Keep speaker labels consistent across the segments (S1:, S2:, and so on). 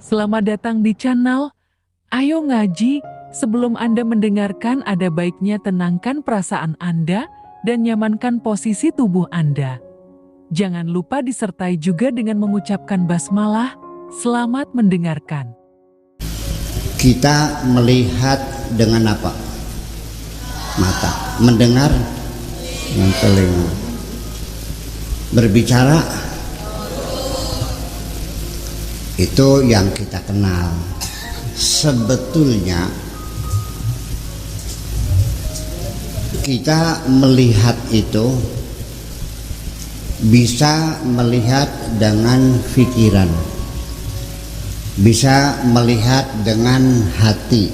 S1: Selamat datang di channel Ayo Ngaji. Sebelum Anda mendengarkan, ada baiknya tenangkan perasaan Anda dan nyamankan posisi tubuh Anda. Jangan lupa disertai juga dengan mengucapkan basmalah. Selamat mendengarkan.
S2: Kita melihat dengan apa? Mata. Mendengar dengan telinga. Berbicara itu yang kita kenal. Sebetulnya kita melihat itu bisa melihat dengan pikiran, bisa melihat dengan hati,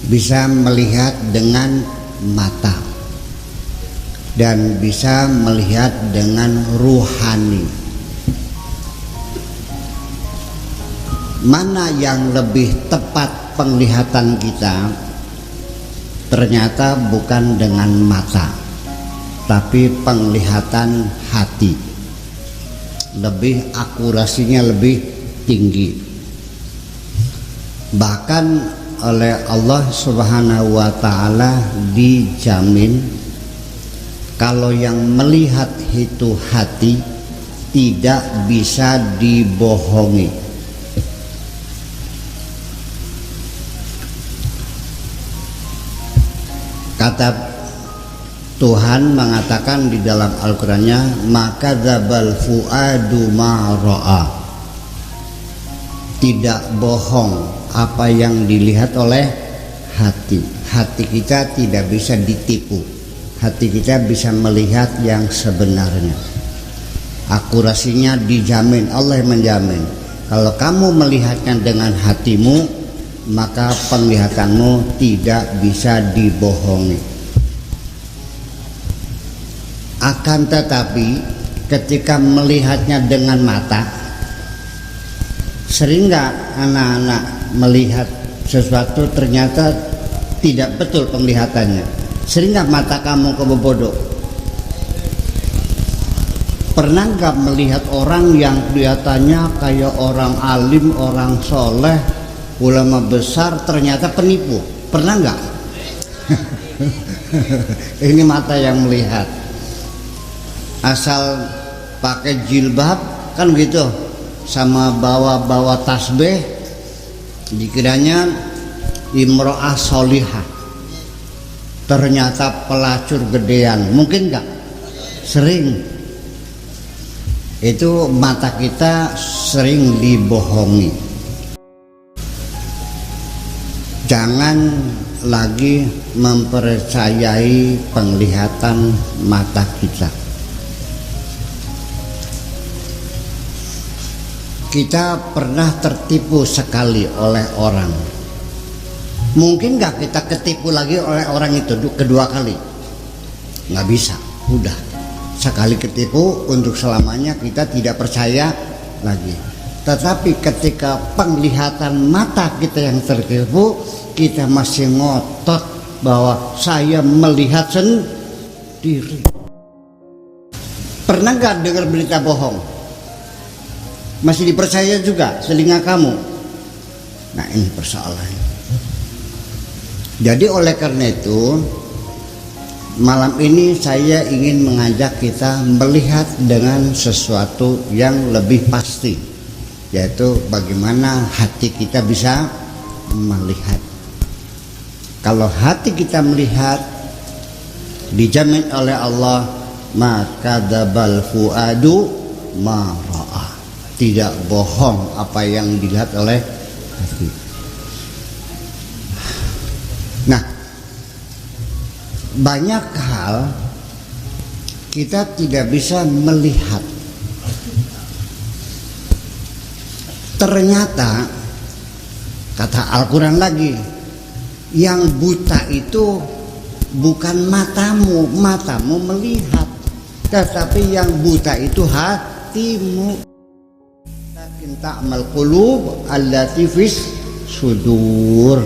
S2: bisa melihat dengan mata, dan bisa melihat dengan ruhani. Mana yang lebih tepat penglihatan kita? Ternyata bukan dengan mata, tapi penglihatan hati. Lebih akurasinya lebih tinggi. Bahkan oleh Allah Subhanahu wa Ta'ala dijamin kalau yang melihat itu hati tidak bisa dibohongi. Kata Tuhan mengatakan di dalam Al-Qur'annya, maka dzabal fuadu ma ra'a. Tidak bohong apa yang dilihat oleh hati. Hati kita tidak bisa ditipu. Hati kita bisa melihat yang sebenarnya. Akurasinya dijamin, Allah menjamin. Kalau kamu melihatnya dengan hatimu, maka penglihatanmu tidak bisa dibohongi. Akan tetapi ketika melihatnya dengan mata, sering nggak anak-anak melihat sesuatu ternyata tidak betul penglihatannya? Sering nggak mata kamu kebobodok? Pernah nggak melihat orang yang kelihatannya kayak orang alim, orang soleh, ulama besar, ternyata penipu? Pernah nggak? Ini mata yang melihat. Asal pakai jilbab kan gitu, sama bawa tasbih, dikiranya imro'ah solihah, ternyata pelacur gedean. Mungkin nggak? Sering. Itu mata kita sering dibohongi. Jangan lagi mempercayai penglihatan mata kita. Kita pernah tertipu sekali oleh orang. Mungkin gak kita ketipu lagi oleh orang itu kedua kali? Nggak bisa. Udah, sekali ketipu untuk selamanya kita tidak percaya lagi. Tetapi ketika penglihatan mata kita yang tertipu, kita masih ngotot bahwa saya melihat sendiri. Pernah gak dengar berita bohong? Masih dipercaya juga telinga kamu? Nah, ini persoalannya. Jadi oleh karena itu, malam ini saya ingin mengajak kita melihat dengan sesuatu yang lebih pasti, yaitu bagaimana hati kita bisa melihat. Kalau hati kita melihat, dijamin oleh Allah, maka dzabal fuadu ma ra'a. Tidak bohong apa yang dilihat oleh hati. Nah, banyak hal kita tidak bisa melihat. Ternyata kata Al-Quran lagi, yang buta itu bukan matamu, matamu melihat, tetapi yang buta itu hatimu. Ta'mal qulub allati fis sudur,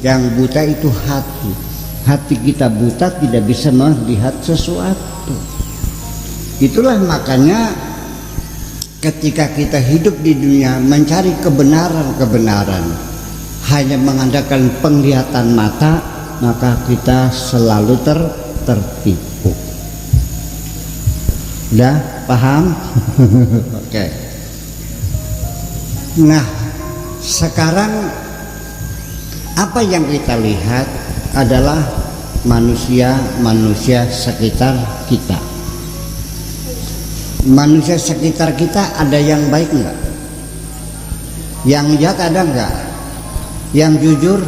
S2: yang buta itu hati. Hati kita buta, tidak bisa melihat sesuatu. Itulah makanya ketika kita hidup di dunia mencari kebenaran-kebenaran hanya mengandalkan penglihatan mata, maka kita selalu tertipu. Udah paham? Oke. Nah, sekarang apa yang kita lihat adalah manusia sekitar kita. Manusia sekitar kita ada yang baik enggak? Yang jahat ada enggak? Yang jujur,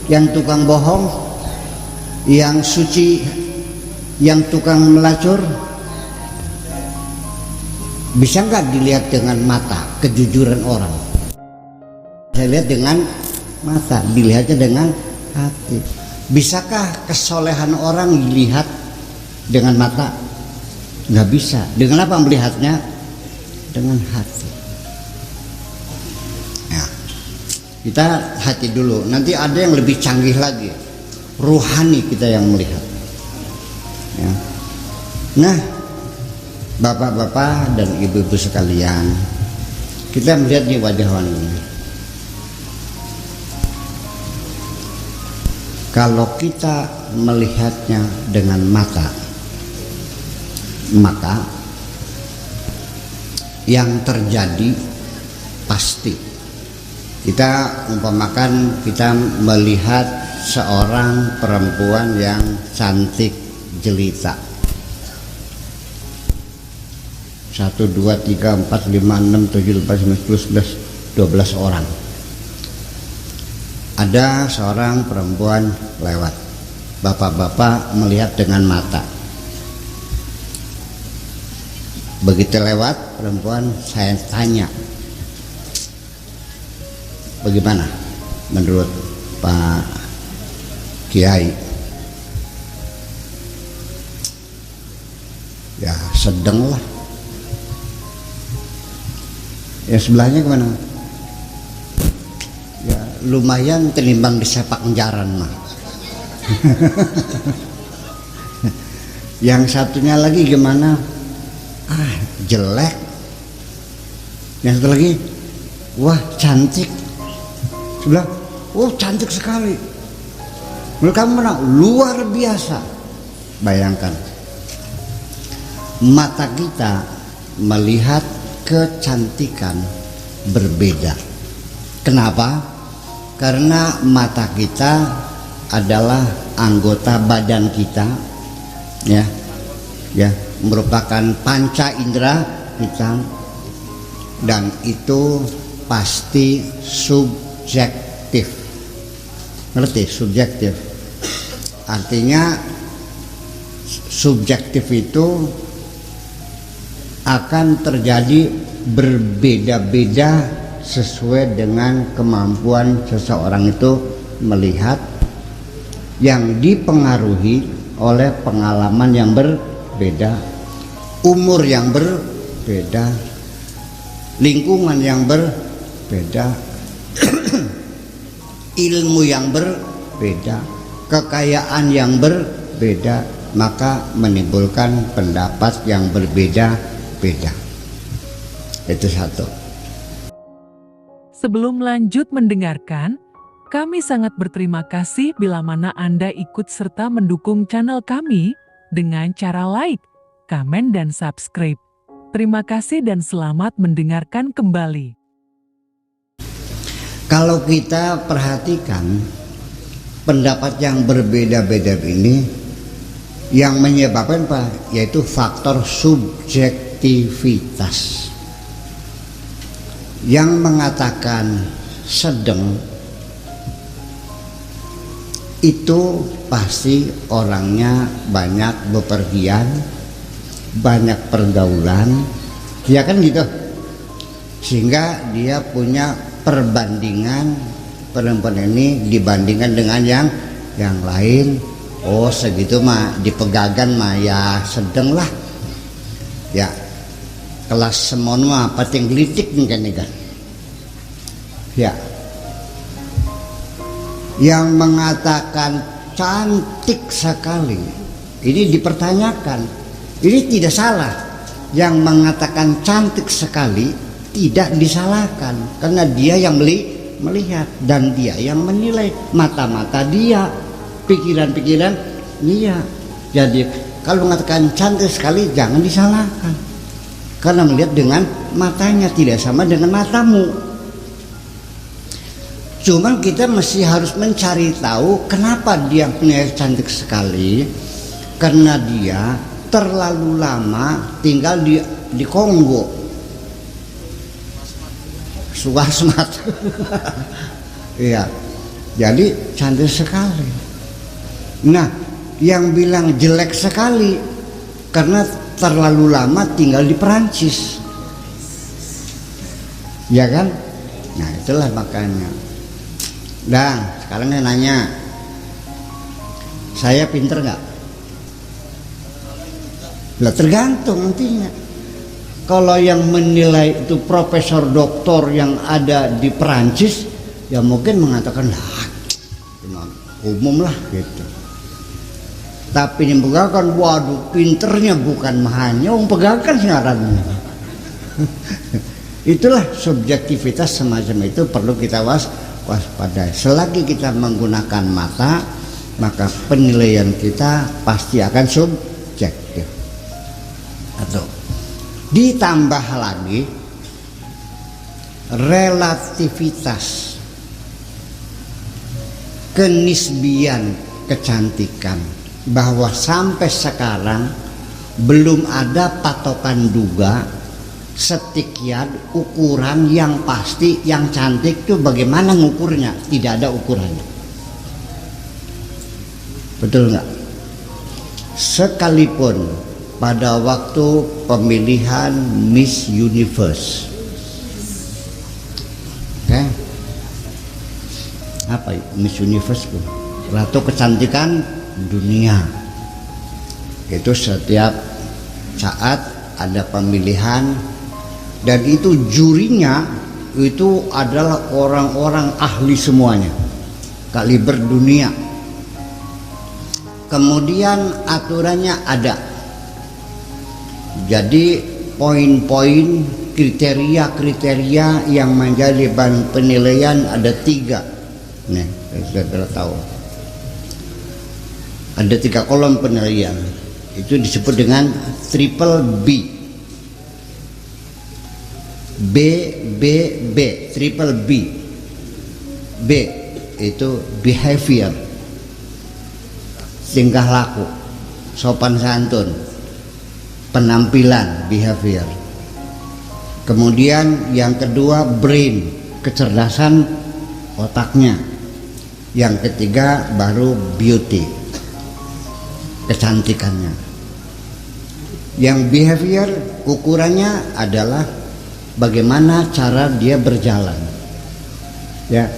S2: yang tukang bohong, yang suci, yang tukang melacur? Bisa enggak dilihat dengan mata kejujuran orang? Saya lihat dengan mata, dilihatnya dengan hati. Bisakah kesolehan orang dilihat dengan mata? Nggak bisa. Dengan apa melihatnya? Dengan hati. Nah, kita hati dulu. Nanti ada yang lebih canggih lagi, ruhani kita yang melihat. Ya. Nah, bapak-bapak dan ibu-ibu sekalian, kita melihat di wajah orang ini. Kalau kita melihatnya dengan mata, maka yang terjadi pasti kita umpamakan kita melihat seorang perempuan yang cantik jelita. 1, 2, 3, 4, 5, 6, 7, 8, 9, 10, 11, 12 orang. Ada seorang perempuan lewat, bapak-bapak melihat dengan mata. Begitu lewat perempuan, saya tanya, bagaimana menurut Pak Kiai? Ya sedang lah. Ya sebelahnya kemana? Ya lumayan tenimbang di sepak jaran mah. Yang satunya lagi gimana? Jelek. Yang satu lagi, wah cantik. Sebelah, oh cantik sekali. Menurut kamu mana? Luar biasa. Bayangkan, mata kita melihat kecantikan berbeda. Kenapa? Karena mata kita adalah anggota badan kita, ya, merupakan panca indera kita, dan itu pasti subjektif. Ngerti? Subjektif artinya subjektif itu akan terjadi berbeda-beda sesuai dengan kemampuan seseorang itu melihat, yang dipengaruhi oleh pengalaman yang berbeda, umur yang berbeda, lingkungan yang berbeda, ilmu yang berbeda, kekayaan yang berbeda, maka menimbulkan pendapat yang berbeda-beda. Itu satu.
S1: Sebelum lanjut mendengarkan, kami sangat berterima kasih bila mana Anda ikut serta mendukung channel kami dengan cara like, komen, dan subscribe. Terima kasih dan selamat mendengarkan kembali.
S2: Kalau kita perhatikan pendapat yang berbeda-beda ini, yang menyebabkan apa? Yaitu faktor subjektivitas. Yang mengatakan sedang itu pasti orangnya banyak bepergian, banyak pergaulan, ya kan gitu, sehingga dia punya perbandingan perempuan ini dibandingkan dengan yang lain. Oh segitu mah dipegagan mah ya sedang lah, ya kelas semon mah pating gelitik nih kan, ya yang mengatakan cantik sekali, ini dipertanyakan. Ini tidak salah. Yang mengatakan cantik sekali tidak disalahkan, karena dia yang melihat dan dia yang menilai. Mata-mata dia, pikiran-pikiran dia. Jadi kalau mengatakan cantik sekali jangan disalahkan, karena melihat dengan matanya tidak sama dengan matamu. Cuman kita masih harus mencari tahu kenapa dia punya cantik sekali. Karena dia terlalu lama tinggal di Kongo, Suwasmat. Iya, jadi cantik sekali. Nah, yang bilang jelek sekali karena terlalu lama tinggal di Perancis, ya kan? Nah, itulah makanya. Dan sekarang saya nanya, saya pinter nggak? Lah tergantung nantinya. Kalau yang menilai itu profesor doktor yang ada di Perancis, ya mungkin mengatakan lah umum lah gitu. Tapi yang pegakan, waduh pinternya bukan mahanya, pegakan siarannya. Itulah subjektivitas semacam itu perlu kita waspadai. Selagi kita menggunakan mata, maka penilaian kita pasti akan subjektif. Atau ditambah lagi relativitas, kenisbian kecantikan, bahwa sampai sekarang belum ada patokan duga sekian ukuran yang pasti yang cantik itu bagaimana ngukurnya, tidak ada ukurannya. Betul nggak? Sekalipun pada waktu pemilihan Miss Universe, apa Miss Universe itu? Ratu kecantikan dunia. Itu setiap saat ada pemilihan, dan itu jurinya itu adalah orang-orang ahli semuanya, kaliber dunia. Kemudian aturannya ada, jadi poin-poin kriteria-kriteria yang menjadi bahan penilaian ada 3. Nih, sudah tahu. Ada 3 kolom penilaian. Itu disebut dengan triple B. Triple B. B itu behavior, tingkah laku, sopan santun, penampilan, behavior. Kemudian yang kedua brain, kecerdasan otaknya. Yang ketiga baru beauty, kecantikannya. Yang behavior ukurannya adalah bagaimana cara dia berjalan, ya,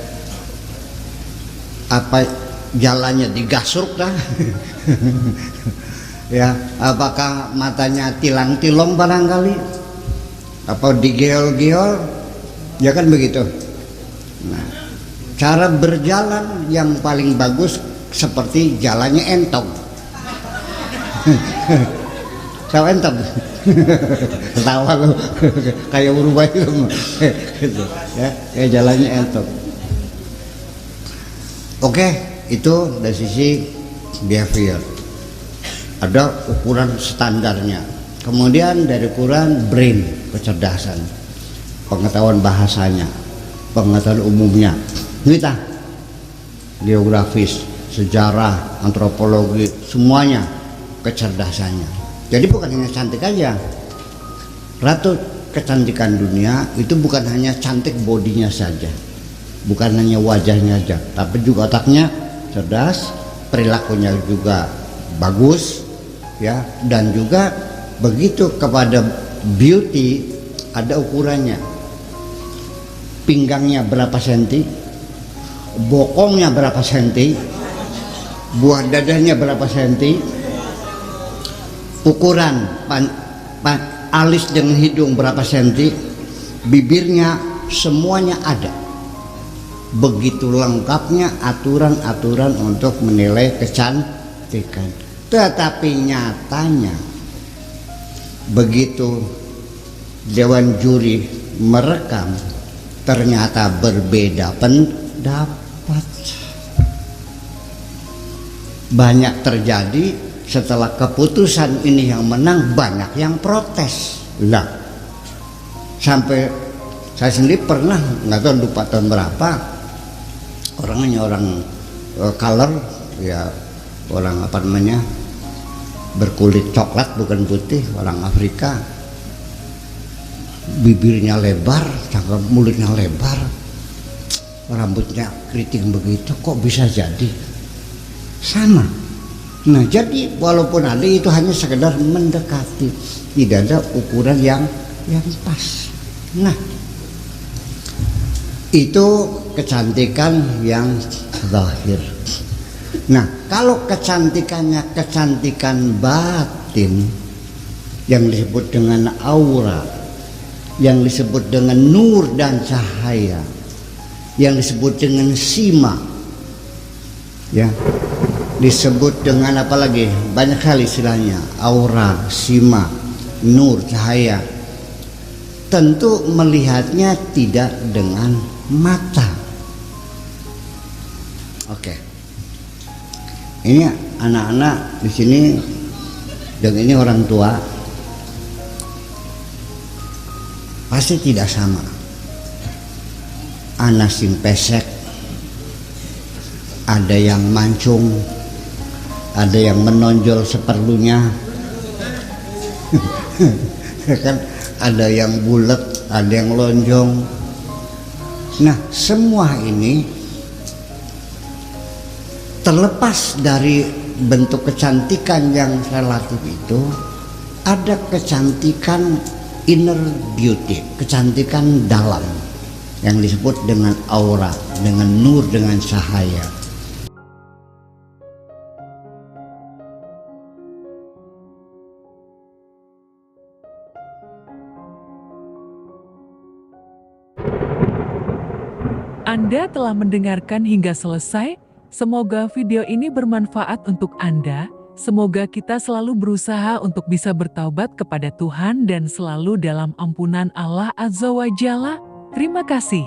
S2: apa jalannya digasruk dah. Ya, apakah matanya tilang-tilong barangkali, apa digeol-geol, ya kan begitu. Nah, cara berjalan yang paling bagus seperti jalannya entong. Tahu entong? Ketawa lu, kayak berubah itu, gitu, ya, kayak jalannya entong. Oke, itu dari sisi behavior. Ada ukuran standarnya. Kemudian dari ukuran brain, kecerdasan, pengetahuan bahasanya, pengetahuan umumnya, kita geografis, sejarah, antropologi, semuanya kecerdasannya. Jadi bukan hanya cantik aja. Ratu kecantikan dunia itu bukan hanya cantik bodinya saja, bukan hanya wajahnya saja, tapi juga otaknya cerdas, perilakunya juga bagus, ya, dan juga begitu kepada beauty ada ukurannya. Pinggangnya berapa senti, bokongnya berapa senti, buah dadanya berapa senti, ukuran alis dengan hidung berapa senti, bibirnya, semuanya ada. begitu lengkapnya aturan-aturan untuk menilai kecantikan. Tetapi nyatanya begitu dewan juri merekam, ternyata berbeda pendapat. Banyak terjadi setelah keputusan ini yang menang, banyak yang protes lah. Sampai saya sendiri pernah, nggak tahu lupa tahun berapa, orangnya orang color, ya orang apa namanya, berkulit coklat bukan putih, orang Afrika, bibirnya lebar, cakep, mulutnya lebar, rambutnya keriting begitu, kok bisa jadi sama. Nah, jadi walaupun ada itu hanya sekedar mendekati, tidak ada ukuran yang pas. Nah, itu kecantikan yang zahir. Nah, kalau kecantikannya kecantikan batin yang disebut dengan aura, yang disebut dengan nur dan cahaya, yang disebut dengan sima, ya, disebut dengan apa lagi? Banyak kali istilahnya, aura, sima, nur, cahaya. Tentu melihatnya tidak dengan mata. Oke. Ini anak-anak di sini, dan ini orang tua, pasti tidak sama. Anak sing pesek, ada yang mancung, ada yang menonjol seperlunya, kan, ada yang bulat, ada yang lonjong. Nah, semua ini terlepas dari bentuk kecantikan yang relatif itu, ada kecantikan inner beauty, kecantikan dalam yang disebut dengan aura, dengan nur, dengan cahaya.
S1: Anda telah mendengarkan hingga selesai. Semoga video ini bermanfaat untuk Anda. Semoga kita selalu berusaha untuk bisa bertaubat kepada Tuhan dan selalu dalam ampunan Allah Azza wa Jalla. Terima kasih.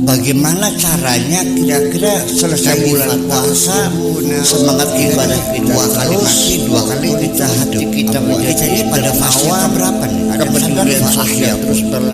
S2: Bagaimana caranya kira-kira selesai bulan puasa, semangat ibadah kita dua kali kita hati kita menjadi pada fase berapa nih? Kepedulian sosial terus